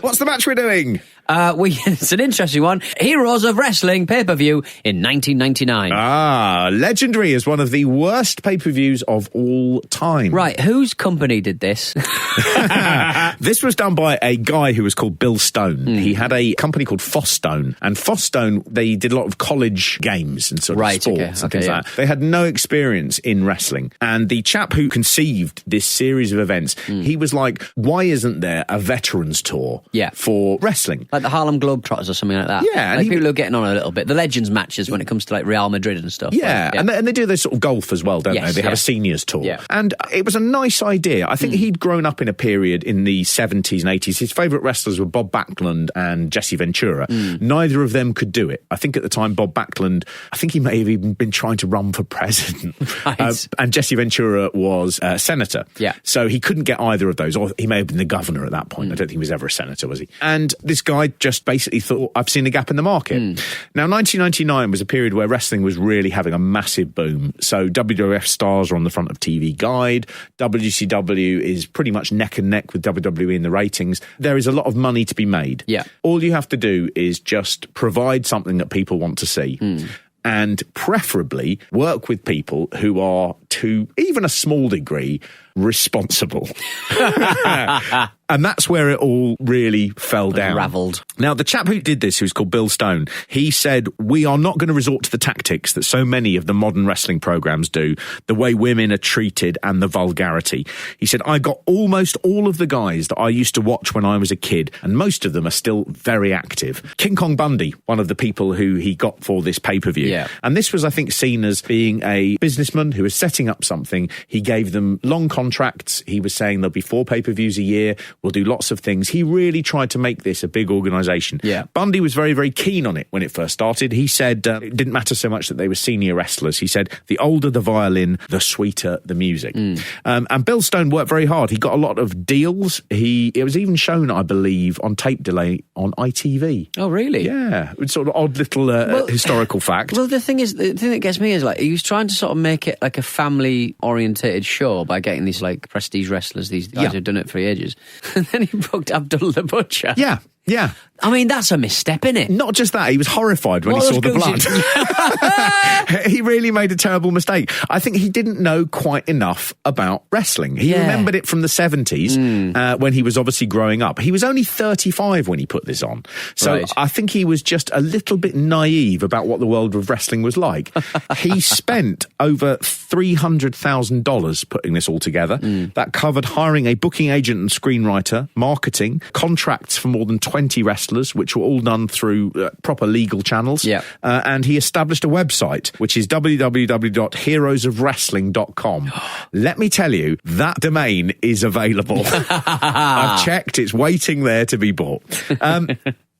What's the match we're doing? It's an interesting one. Heroes of Wrestling pay-per-view in 1999. Legendary as one of the worst pay-per-views of all time. Right, whose company did this? This was done by a guy who was called Bill Stone. He had a company called Fosstone, and Fosstone, they did a lot of college games and sort of sports and things like that. They had no experience in wrestling, and the chap who conceived this series of events, he was like, why isn't there a veterans tour for wrestling? Like the Harlem Globetrotters or something like that. Yeah. Like people who are getting on a little bit. The Legends matches when it comes to like Real Madrid and stuff. Yeah, like, and they do this sort of golf as well, don't they? They have a seniors tour. Yeah. And it was a nice idea. I think he'd grown up in a period in the 70s and 80s. His favourite wrestlers were Bob Backlund and Jesse Ventura. Neither of them could do it. I think at the time, Bob Backlund, I think he may have even been trying to run for president. Right. And Jesse Ventura was senator. Yeah. So he couldn't get either of those, or he may have been the governor at that point. I don't think he was ever a senator, was he? And this guy just basically thought, I've seen a gap in the market. Now, 1999 was a period where wrestling was really having a massive boom. So WWF stars are on the front of TV Guide. WCW is pretty much neck and neck with WWE in the ratings. There is a lot of money to be made. Yeah. All you have to do is just provide something that people want to see. And preferably work with people who are, to even a small degree, responsible. And that's where it all really fell down. Unravelled. Now, the chap who did this, who's called Bill Stone, he said, we are not going to resort to the tactics that so many of the modern wrestling programs do, the way women are treated and the vulgarity. He said, I got almost all of the guys that I used to watch when I was a kid, and most of them are still very active. King Kong Bundy, one of the people who he got for this pay-per-view. Yeah. And this was, I think, seen as being a businessman who was setting up something. He gave them long contracts. He was saying there'll be 4 pay-per-views a year. We'll do lots of things. He really tried to make this a big organisation. Yeah. Bundy was very, very keen on it when it first started. He said it didn't matter so much that they were senior wrestlers. He said the older the violin, the sweeter the music. And Bill Stone worked very hard. He got a lot of deals. It was even shown, I believe, on tape delay on ITV. Oh, really? Yeah. It's sort of odd little historical fact. Well, the thing that gets me is, like, he was trying to sort of make it like a family-orientated show by getting these, like, prestige wrestlers, these guys who've done it for ages. And then he booked Abdullah the Butcher. Yeah. Yeah. I mean, that's a misstep, innit? Not just that, he was horrified when he saw the blood. He really made a terrible mistake. I think he didn't know quite enough about wrestling. He remembered it from the 70s when he was obviously growing up. He was only 35 when he put this on. So I think he was just a little bit naive about what the world of wrestling was like. He spent over $300,000 putting this all together. That covered hiring a booking agent and screenwriter, marketing, contracts for more than 20 wrestlers, which were all done through proper legal channels. Yeah. And he established a website, which is www.heroesofwrestling.com. Let me tell you, that domain is available. I've checked, it's waiting there to be bought.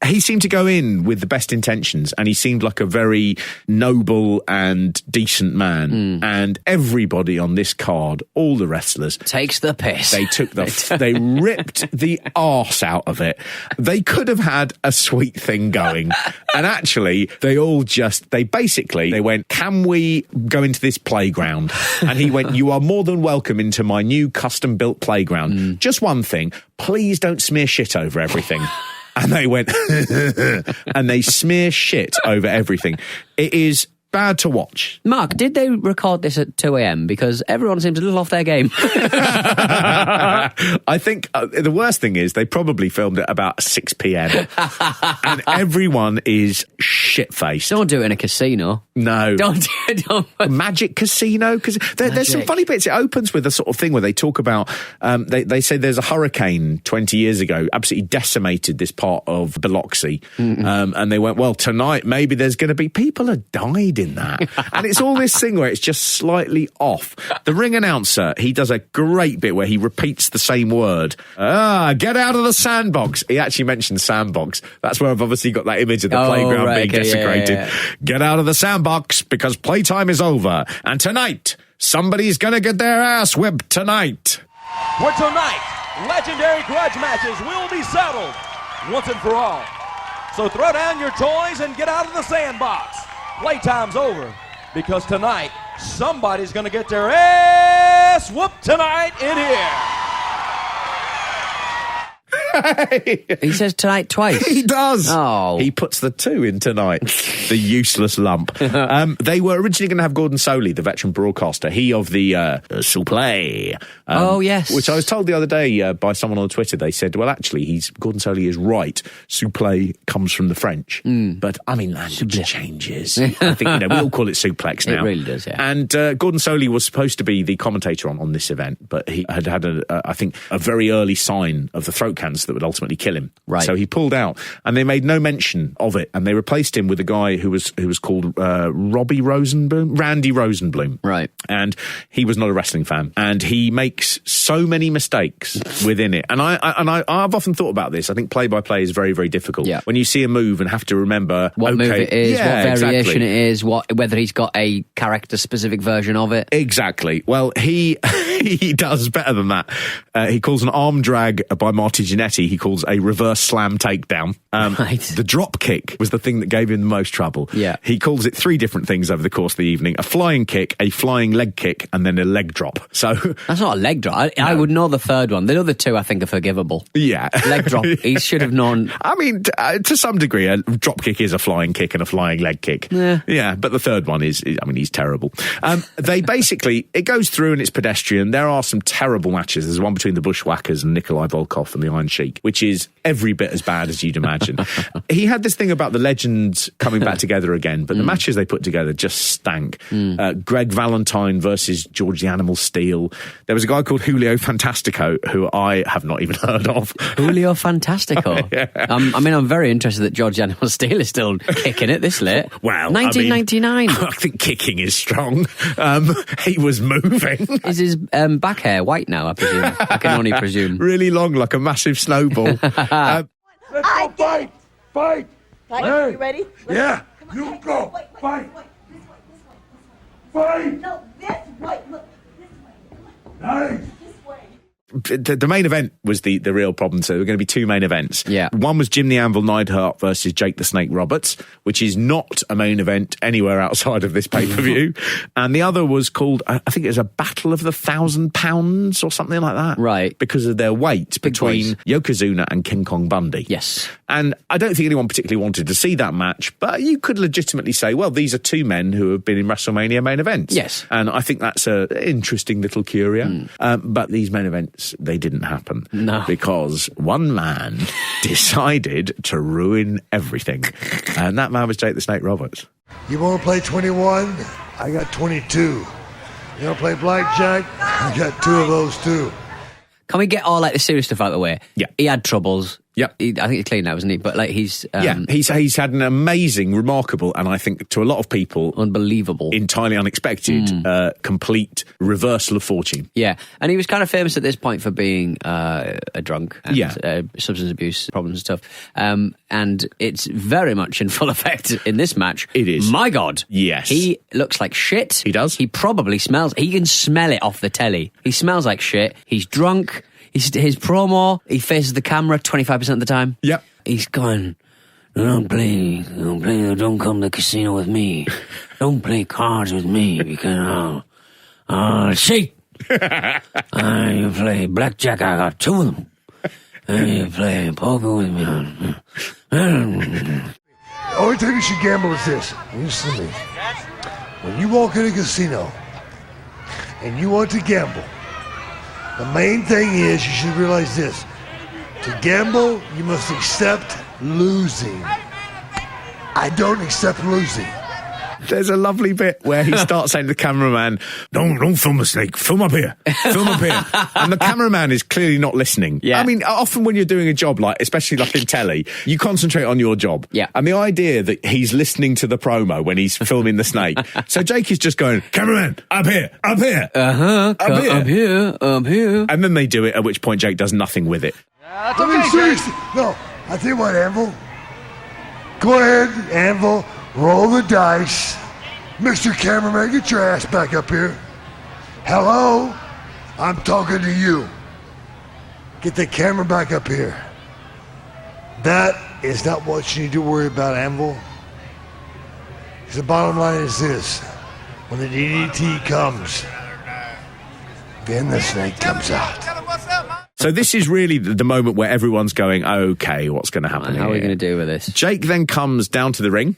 He seemed to go in with the best intentions, and he seemed like a very noble and decent man. And everybody on this card, all the wrestlers, takes the piss. They took they ripped the arse out of it. They could have had a sweet thing going. And actually, they went, can we go into this playground? And he went, you are more than welcome into my new custom-built playground. Just one thing, please don't smear shit over everything. And they went, and they smear shit over everything. It is bad to watch. Mark, did they record this at 2 a.m? Because everyone seems a little off their game. I think the worst thing is they probably filmed it about 6 p.m. and everyone is shit-faced. Don't do it in a casino. No. Don't. Magic Casino? Because there's some funny bits. It opens with a sort of thing where they talk about, they say there's a hurricane 20 years ago, absolutely decimated this part of Biloxi. And they went, well, tonight maybe there's going to be people have died in that. And it's all this thing where it's just slightly off. The ring announcer, he does a great bit where he repeats the same word. Get out of the sandbox. He actually mentioned sandbox. That's where I've obviously got that image of the playground being desecrated. Yeah. Get out of the sandbox because playtime is over. And tonight, somebody's going to get their ass whipped tonight. For tonight, legendary grudge matches will be settled once and for all. So throw down your toys and get out of the sandbox. Playtime's over because tonight somebody's going to get their ass whooped tonight in here. He says tonight twice. He does. Oh. He puts the 2 in tonight. The useless lump. They were originally going to have Gordon Soley, the veteran broadcaster, he of the Souplay. Oh, yes. Which I was told the other day by someone on Twitter. They said, well, actually, Gordon Soley is right. Souplay comes from the French. But, I mean, language changes. I think, we all call it suplex now. It really does, yeah. And Gordon Soley was supposed to be the commentator on this event, but he had I think, a very early sign of the throat cancer that would ultimately kill him. Right. So he pulled out, and they made no mention of it, and they replaced him with a guy who was called Randy Rosenblum. Right. And he was not a wrestling fan, and he makes so many mistakes within it. And I've often thought about this. I think play-by-play is very, very difficult. Yeah. When you see a move and have to remember what move it is, what variation it is, whether he's got a character-specific version of it. Exactly. Well, he does better than that. He calls an arm drag by Marty Jannetty, he calls a reverse slam takedown. Right. The drop kick was the thing that gave him the most trouble. Yeah. He calls it 3 different things over the course of the evening: a flying kick, a flying leg kick, and then a leg drop. So that's not a leg drop. I would know the third one. The other 2 I think are forgivable. Yeah. Leg drop. He should have known. I mean, to some degree, a drop kick is a flying kick and a flying leg kick. Yeah, but the third one is he's terrible. They basically, it goes through and it's pedestrian. There are some terrible matches. There's one between the Bushwhackers and Nikolai Volkov and the Iron Sheik, which is every bit as bad as you'd imagine. He had this thing about the legends coming back together again, but the matches they put together just stank. Greg Valentine versus George the Animal Steele. There was a guy called Julio Fantastico, who I have not even heard of. Julio Fantastico. Yeah. I'm very interested that George the Animal Steele is still kicking it this late. Well, 1999. I think kicking is strong. He was moving. Is his back hair white now, I presume? I can only presume. Really long, like a massive snowball. Let's go fight! Fight! Hey. You ready? Yeah, you go! Fight! Fight! No, this way. Look, this way. Nice! This way. The main event was the real problem. So there were going to be 2 main events. Yeah. One was Jim the Anvil Neidhart versus Jake the Snake Roberts, which is not a main event anywhere outside of this pay-per-view. And the other was called, I think it was a Battle of the 1,000 Pounds or something like that. Right. Because of their weight between Yokozuna and King Kong Bundy. Yes. And I don't think anyone particularly wanted to see that match, but you could legitimately say, well, these are 2 men who have been in WrestleMania main events. Yes. And I think that's an interesting little curio. But these main events, they didn't happen. No. Because one man decided to ruin everything. And that man was Jake the Snake Roberts. You want to play 21? I got 22. You want to play blackjack? I got 2 of those too. Can we get all the serious stuff out of the way? Yeah. He had troubles. Yeah. I think he's clean now, isn't he? But he's... he's had an amazing, remarkable, and I think to a lot of people... unbelievable. Entirely unexpected, complete reversal of fortune. Yeah. And he was kind of famous at this point for being a drunk and substance abuse problems and stuff. And it's very much in full effect in this match. It is. My God. Yes. He looks like shit. He does. He probably smells... He can smell it off the telly. He smells like shit. He's drunk. His promo, he faces the camera 25% of the time. Yep. He's going, don't come to the casino with me. Don't play cards with me because I'll shake. You play blackjack, I got 2 of them. And you play poker with me. The only time you should gamble is this. Listen to me. When you walk in a casino and you want to gamble, the main thing is you should realize this. To gamble, you must accept losing. I don't accept losing. There's a lovely bit where he starts saying to the cameraman, don't film the snake, film up here. And the cameraman is clearly not listening. Yeah. I mean, often when you're doing a job, especially in telly, you concentrate on your job. Yeah. And the idea that he's listening to the promo when he's filming the snake. So Jake is just going, cameraman, up here. Uh-huh. Up here. And then they do it, at which point Jake does nothing with it. That's okay, seriously. No, I tell you what, Anvil. Go ahead, Anvil. Roll the dice. Mr. Cameraman, get your ass back up here. Hello? I'm talking to you. Get the camera back up here. That is not what you need to worry about, Anvil. Because the bottom line is this. When the DDT comes, then the snake comes out. So this is really the moment where everyone's going, okay, what's going to happen How are we going to do with this? Jake then comes down to the ring.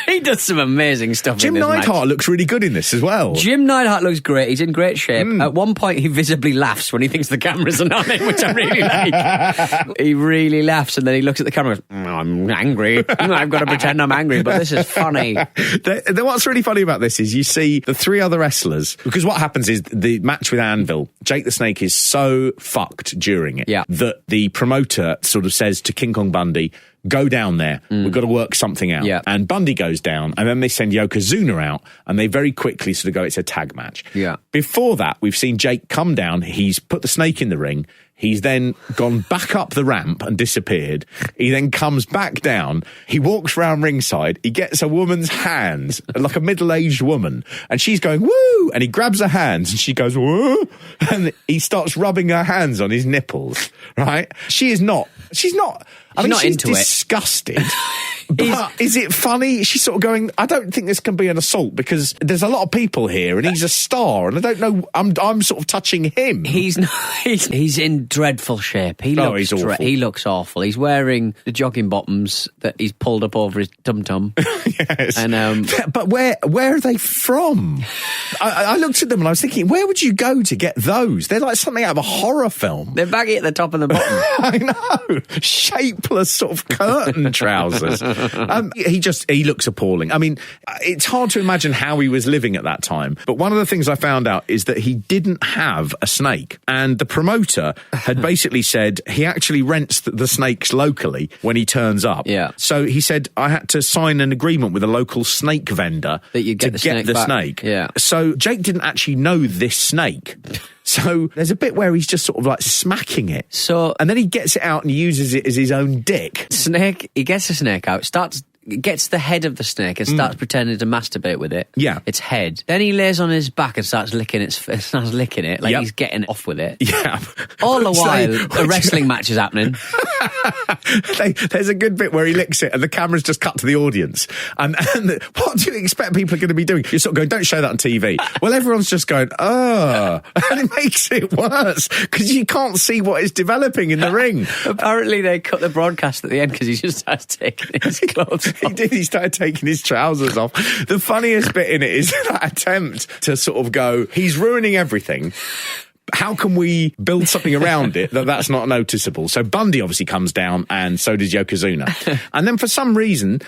He does some amazing stuff Jim in this Neidhart match. looks really good in this as well. Jim Neidhart looks great. He's in great shape. At one point, he visibly laughs when he thinks the cameras are on him, which I really like. He really laughs, and then he looks at the camera and goes, I'm angry. I've got to pretend I'm angry, but this is funny. What's really funny about this is you see the three other wrestlers, because what happens is the match with Anvil, Jake the Snake is so fucked during it that the promoter sort of says to King Kong Bundy, go down there. We've got to work something out. Yeah. And Bundy goes down, and then they send Yokozuna out, and they very quickly sort of go, it's a tag match. Yeah. Before that, we've seen Jake come down. He's put the Snake in the ring. He's then gone back up the ramp and disappeared. He then comes back down. He walks round ringside. He gets a woman's hands, like a middle-aged woman, and she's going, woo! And he grabs her hands, and she goes, woo! And he starts rubbing her hands on his nipples, right? She's not into it. Disgusted. But is it funny? She's sort of going, I don't think this can be an assault because there's a lot of people here and he's a star and I don't know, I'm sort of touching him. He's in dreadful shape. He looks he's awful. He looks awful. He's wearing the jogging bottoms that he's pulled up over his tum-tum. Yes. And, but where are they from? I looked at them and I was thinking, where would you go to get those? They're like something out of a horror film. They're baggy at the top and the bottom. I know. Shapeless sort of curtain trousers. He looks appalling. I mean, it's hard to imagine how he was living at that time. But one of the things I found out is that he didn't have a snake. And the promoter had basically said he actually rents the snakes locally when he turns up. Yeah. So he said, I had to sign an agreement with a local snake vendor that you get to get the snake. Yeah. So Jake didn't actually know this snake. So there's a bit where he's just sort of like smacking it. And then he gets it out and uses it as his own dick. He gets the snake out, gets the head of the snake and starts pretending to masturbate with it. Yeah. Its head. Then he lays on his back and starts licking it, like he's getting off with it. Yeah. All the while, a wrestling match is happening. There's a good bit where he licks it and the camera's just cut to the audience. And what do you expect people are going to be doing? You're sort of going, don't show that on TV. Well, everyone's just going, oh. And it makes it worse because you can't see what is developing in the ring. Apparently they cut the broadcast at the end because he just starts taking his clothes off. He did. He started taking his trousers off. The funniest bit in it is that attempt to sort of go, he's ruining everything. How can we build something around it that's not noticeable? So Bundy obviously comes down and so does Yokozuna. And then for some reason,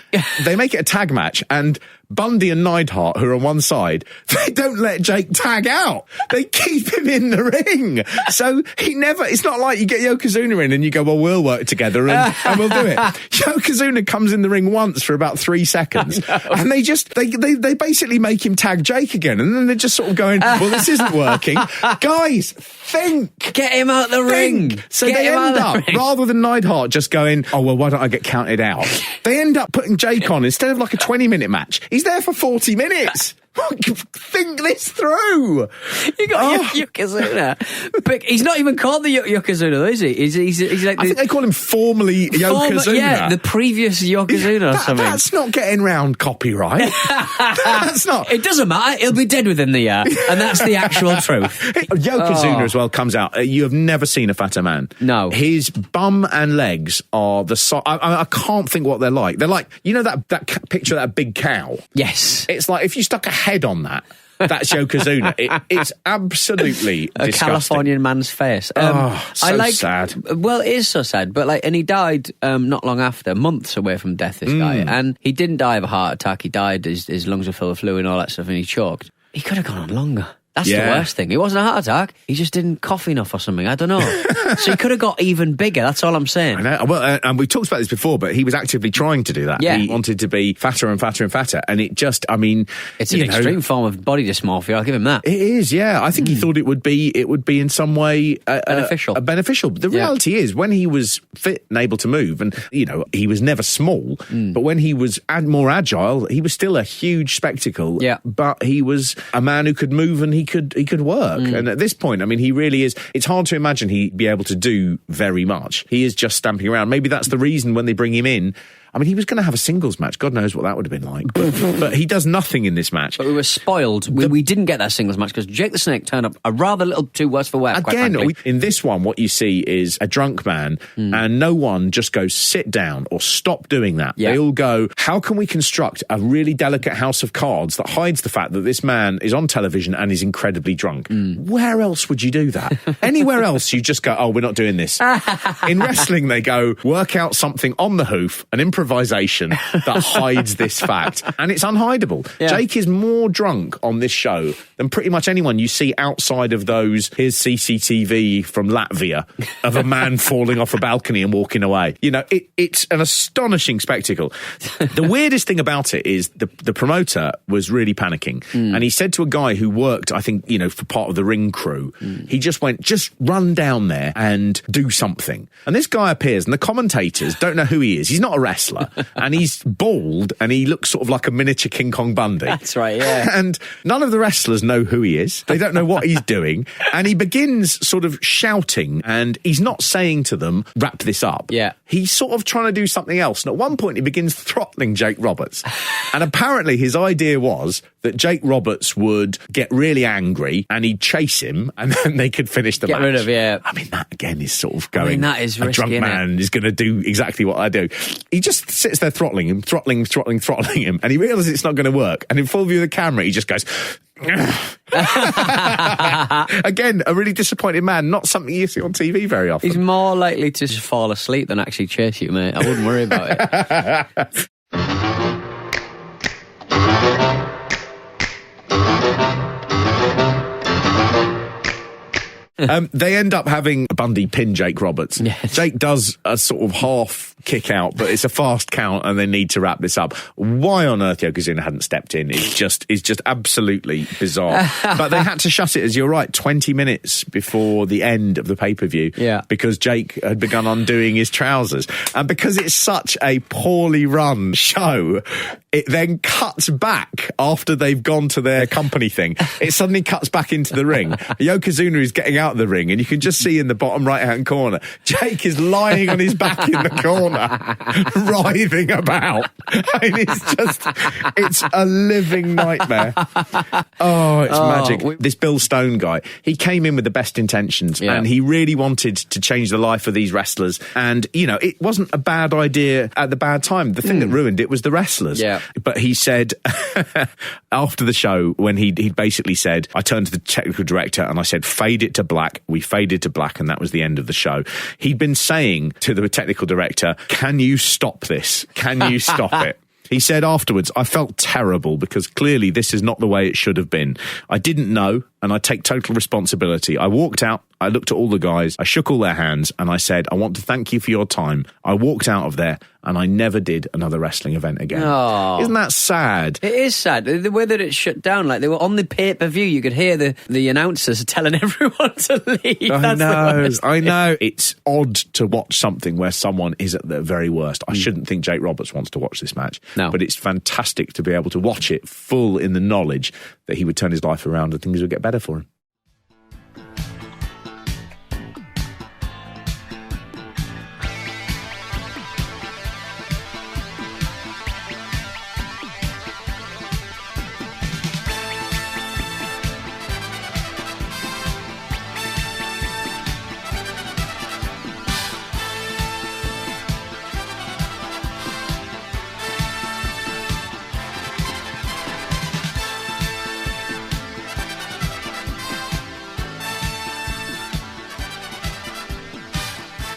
they make it a tag match and Bundy and Neidhart, who are on one side, they don't let Jake tag out. They keep him in the ring. So it's not like you get Yokozuna in and you go, well, we'll work together and we'll do it. Yokozuna comes in the ring once for about 3 seconds. And they basically make him tag Jake again. And then they're just sort of going, well, this isn't working. Guys, think. Get him out the ring. So they end up, rather than Neidhart just going, oh, well, why don't I get counted out? They end up putting Jake on instead of like a 20-minute match. He's there for 40 minutes. Think this through. You got Yokozuna. But he's not even called the Yokozuna, though, is he? He's like I think they call him formerly Yokozuna. Yeah, the previous Yokozuna or something. That's not getting round copyright. That's not. It doesn't matter. He'll be dead within the year. And that's the actual truth. Yokozuna as well comes out. You have never seen a fatter man. No. His bum and legs are I can't think what they're like. They're like, you know that picture of that big cow? Yes. It's like if you stuck a head on that. That's Yokozuna. It's absolutely a disgusting. Californian man's face. Sad. Well, it is so sad. But and he died not long after, months away from death. This guy, and he didn't die of a heart attack. He died. His lungs were full of fluid and all that stuff, and he choked. He could have gone on longer. That's the worst thing. It wasn't a heart attack. He just didn't cough enough or something. I don't know. So he could have got even bigger. That's all I'm saying. I know. Well, and we talked about this before, but he was actively trying to do that. Yeah. He wanted to be fatter and fatter and fatter. And it just, I mean... It's an extreme form of body dysmorphia. I'll give him that. It is, yeah. I think he thought it would be in some way... beneficial. Beneficial. But the reality is, when he was fit and able to move, and, he was never small, but when he was more agile, he was still a huge spectacle. Yeah. But he was a man who could move and he could work. And at this point, I mean, he really is... It's hard to imagine he'd be able to do very much. He is just stamping around. Maybe that's the reason when they bring him in... I mean, he was going to have a singles match. God knows what that would have been like. But he does nothing in this match. But we were spoiled. We didn't get that singles match because Jake the Snake turned up a rather little too worse for wear. Again, in this one, what you see is a drunk man, and no one just goes, sit down or stop doing that. They all go, how can we construct a really delicate house of cards that hides the fact that this man is on television and is incredibly drunk? Where else would you do that? Anywhere else, you just go, oh, we're not doing this. In wrestling, they go, work out something on the hoof, an improvisation that hides this fact. And it's unhideable. Jake is more drunk on this show than pretty much anyone you see outside of those, here's CCTV from Latvia, of a man falling off a balcony and walking away. You know, it's an astonishing spectacle. The weirdest thing about it is the promoter was really panicking. And he said to a guy who worked, I think, you know, for part of the ring crew, he just went, just run down there and do something. And this guy appears, and the commentators don't know who he is. He's not a wrestler, and he's bald, and he looks sort of like a miniature King Kong Bundy. That's right, yeah. And none of the wrestlers know who he is. They don't know what he's doing. And he begins sort of shouting, and he's not saying to them, wrap this up. Yeah. He's sort of trying to do something else. And at one point, he begins throttling Jake Roberts. And apparently his idea was that Jake Roberts would get really angry and he'd chase him, and then they could finish the match. Get rid of, yeah. I mean, that again is sort of going, that is risky, a drunk man is going to do exactly what I do. He just sits there throttling him, and he realises it's not going to work. And in full view of the camera, he just goes... Again, a really disappointed man, not something you see on TV very often. He's more likely to just fall asleep than actually chase you, mate. I wouldn't worry about it. They end up having Bundy pin Jake Roberts. Yes. Jake does a sort of half kick out, but it's a fast count and they need to wrap this up. Why on earth Yokozuna hadn't stepped in is just absolutely bizarre. But they had to shut it, as you're right, 20 minutes before the end of the pay-per-view, because Jake had begun undoing his trousers. And because it's such a poorly run show, it then cuts back after they've gone to their company thing. It suddenly cuts back into the ring. Yokozuna is getting out of the ring, and you can just see in the bottom right-hand corner, Jake is lying on his back in the corner, writhing about. I mean, it's a living nightmare. Oh, it's magic. This Bill Stone guy, he came in with the best intentions, and he really wanted to change the life of these wrestlers. And, you know, it wasn't a bad idea at the bad time. The thing that ruined it was the wrestlers. Yeah. But he said, after the show, when he basically said, I turned to the technical director and I said, fade it to black. We faded to black, and that was the end of the show. He'd been saying to the technical director, can you stop this? Can you stop it? He said afterwards, I felt terrible because clearly this is not the way it should have been. I didn't know, and I take total responsibility. I walked out, I looked at all the guys, I shook all their hands, and I said, I want to thank you for your time. I walked out of there, and I never did another wrestling event again. Oh. Isn't that sad? It is sad. The way that it shut down, like they were on the pay-per-view, you could hear the announcers telling everyone to leave. I know. It's odd to watch something where someone is at their very worst. I shouldn't think Jake Roberts wants to watch this match. No. But it's fantastic to be able to watch it full in the knowledge that he would turn his life around and things would get better for him.